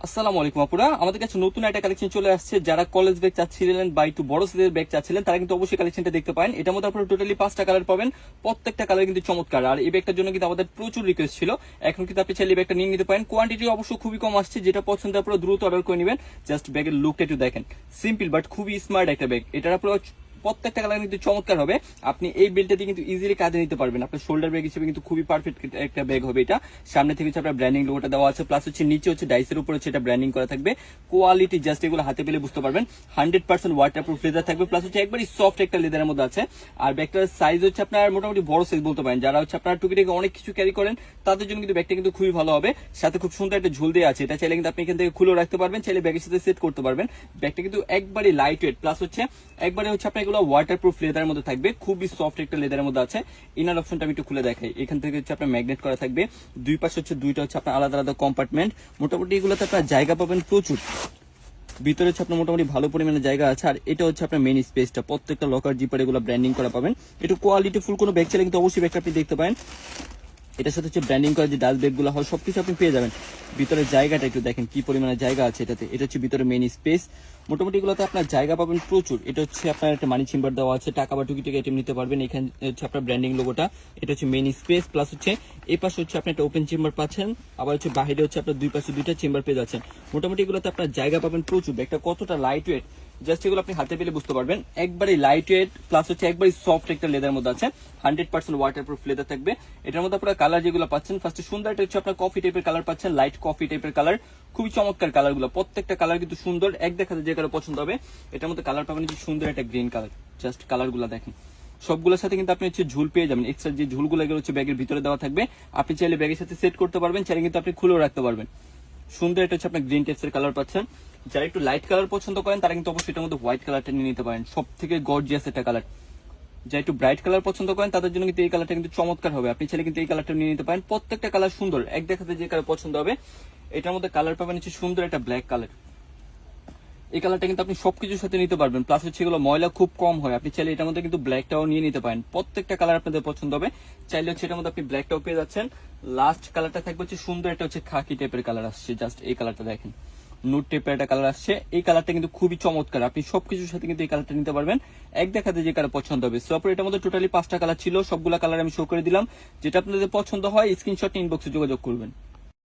আসসালামু আলাইকুম আপুরা, আমাদের কাছে নতুন একটা কালেকশন চলে আসছে। যারা কলেজ ব্যাগ চাচ্ছিলেন বা একটু বড় সাইজের ব্যাগ চাচ্ছিলেন তারা কিন্তু অবশ্যই কালেকশনটা দেখতে পারেন। এটার মধ্যে আপনারা টোটালি 5টা কালার পাবেন, প্রত্যেকটা কালার কিন্তু চমৎকার। আর এই ব্যাগটার জন্য কিন্তু আমাদের প্রচুর রিকোয়েস্ট ছিল, এখন কিন্তু আপনি চাইলে এই ব্যাগটা নিয়ে নিতে পারেন। কোয়ান্টিটি অবশ্য খুবই কম আসছে, যেটা পছন্দ আপনারা দ্রুত অর্ডার করে নেবেন। জাস্ট ব্যাগের লুকটা একটু দেখেন, সিম্পল বাট খুবই স্মার্ট একটা ব্যাগ। এটার আপনারা প্রত্যেকটা কালার কিন্তু চমৎকার হবে। আপনি এই বেল্টটা দিয়ে কিন্তু ইজিলি কাঁধে নিতে পারবেন। আপনার শোল্ডার ব্যাগ হিসেবে কিন্তু খুবই পারফেক্ট একটা ব্যাগ হবে এটা। সামনে থেকে হচ্ছে আপনার ব্র্যান্ডিং লোগোটা দেওয়া আছে, প্লাস হচ্ছে নিচে হচ্ছে ডাইসের উপর হচ্ছে এটা ব্র্যান্ডিং করা থাকবে। কোয়ালিটি জাস্ট এগুলো হাতে পেলে বুঝতে পারবেন। 100% ওয়াটারপ্রুফ লেদার থাকবে, প্লাস হচ্ছে একবারই সফট একটা লেদারের মধ্যে আছে। আর ব্যাগটার সাইজ হচ্ছে আপনার মোটামুটি বড় সাইজ বলতে পারেন। যারা হচ্ছে আপনার টুকিটাকি অনেক কিছু ক্যারি করেন তাদের জন্য কিন্তু ব্যাগটা কিন্তু খুবই ভালো হবে। সাথে খুব সুন্দর একটা ঝুল দেওয়া আছে, এটা চাইলে কিন্তু আপনি এখান থেকে খুলে রাখতে পারবেন, চাইলে ব্যাগের সাথে সেট করতে পারবেন। ব্যাগটা কিন্তু একবারই লাইট ওয়েট, প্লাস হচ্ছে একবারে হচ্ছে আপনার এগুলো ওয়াটারপ্রুফ লেদারের মধ্যে থাকবে, খুবই সফট একটা লেদারের মধ্যে আছে। ইনার অপশনটা আমি একটু খুলে দেখাই। এখান থেকে হচ্ছে আপনার ম্যাগনেট করা থাকবে, দুই পাশে হচ্ছে দুইটা হচ্ছে আপনার আলাদা আলাদা কম্পার্টমেন্ট। মোটামুটি এগুলোতে আপনার জায়গা পাবেন প্রচুর। ভিতরে হচ্ছে আপনার মোটামুটি ভালো পরিমাণে জায়গা আছে। আর এটা হচ্ছে আপনার মেইন স্পেসটা, প্রত্যেকটা লকার জিপার এগুলো ব্র্যান্ডিং করা পাবেন। একটু কোয়ালিটি ফুল কোনো ব্যাগ চাইলে কিন্তু অবশ্যই ব্যাগটা আপনি দেখতে পারেন। এটার সাথে হচ্ছে ব্র্যান্ডিং করা যে ডাস্ট ব্যাগ গুলো হয় সবকিছু আপনি পেয়ে যাবেন। ভিতরের জায়গাটা একটু দেখেন কি পরিমাণে জায়গা আছে এটাতে। এটা হচ্ছে ভিতরে মেইন স্পেস, মোটামুটি এগুলোতে আপনার জায়গা পাবেন প্রচুর। এটা হচ্ছে আপনার একটা মানি চেম্বার দেওয়া আছে, টাকা বা টুকিটাকি আইটেম নিতে পারবেন। এখানে হচ্ছে আপনার ব্র্যান্ডিং লোগোটা, এটা হচ্ছে মেইন স্পেস, প্লাস হচ্ছে এই পাশে হচ্ছে আপনি একটা ওপেন চেম্বার পাচ্ছেন, আবার হচ্ছে বাইরে হচ্ছে আপনার দুই পাশে দুইটা চেম্বার পেয়ে যাচ্ছেন। মোটামুটি এগুলোতে আপনার জায়গা পাবেন প্রচুর। ব্যাগটা কতটা লাইট ওয়েট জাস্ট এগুলো আপনি হাতে পেলে বুঝতে পারবেন। একবারে লাইট ওয়েট, প্লাস হচ্ছে একবারে সফট একটা লেদার মধ্যে আছে। 100% ওয়াটারপ্রুফ লেদার থাকবে। এটার মধ্যে আপনারা কালার যেগুলো পাচ্ছেন, ফার্স্টে সুন্দর একটা হচ্ছে আপনার কফি টাইপের কালার পাচ্ছেন, লাইট কফি টাইপের কালার, খুবই চমৎকার কালার গুলো। প্রত্যেকটা কালার কিন্তু সুন্দর, এক দেখাতে যে কালার পছন্দ হবে। এটার মধ্যে কালার পাবেন যে সুন্দর একটা গ্রিন কালার, জাস্ট কালার গুলো দেখেন। সবগুলোর সাথে কিন্তু আপনি হচ্ছে ঝুল পেয়ে যাবেন, এক্সট্রা যে ঝুলগুলো এগুলো হচ্ছে ব্যাগের ভিতরে দেওয়া থাকবে। আপনি চাইলে ব্যাগের সাথে সেট করতে পারবেন, চাইলে কিন্তু আপনি খুলেও রাখতে পারবেন। সুন্দর এটা হচ্ছে আপনার গ্রিন টেপসের কালার পাচ্ছেন। যারা একটু লাইট কালার পছন্দ করেন তারা কিন্তু অবশ্যই এটার মধ্যে হোয়াইট কালারটা নিয়ে নিতে পারেন, সব থেকে গর্জিয়াস একটা কালার। যারা একটু ব্রাইট কালার পছন্দ করেন তাদের জন্য কিন্তু এই কালারটা কিন্তু চমৎকার হবে, আপনি চাইলে কিন্তু এই কালারটা নিয়ে নিতে পারেন। প্রত্যেকটা কালার সুন্দর, এক দেখাতে যে কালার পছন্দ হবে। এটার মধ্যে কালার পাবেন হচ্ছে সুন্দর একটা ব্ল্যাক কালার। এই কালারটা কিন্তু আপনি সবকিছুর সাথে নিতে পারবেন, প্লাস হচ্ছে এগুলো ময়লা খুব কম হয়। আপনি চাইলে এটার মধ্যে কিন্তু ব্ল্যাকটাও নিয়ে নিতে পারেন, প্রত্যেকটা কালার আপনাদের পছন্দ হবে। চাইলে হচ্ছে এটার মধ্যে আপনি ব্ল্যাকটাও পেয়ে যাচ্ছেন। লাস্ট কালারটা থাকবে হচ্ছে সুন্দর একটা হচ্ছে খাকি টাইপের কালার আসছে, জাস্ট এই কালারটা দেখেন, নুট টাইপের একটা কালার আসছে। এই কালারটা কিন্তু খুবই চমৎকার, আপনি সবকিছুর সাথে কিন্তু এই কালারটা নিতে পারবেন, এক দেখাতে যে কালার পছন্দ হবে। সো আপনার এটার মধ্যে টোটালি 5টা কালার ছিল, সবগুলা কালার আমি শো করে দিলাম। যেটা আপনাদের পছন্দ হয় স্ক্রিনশট ইনবক্সে যোগাযোগ করবেন।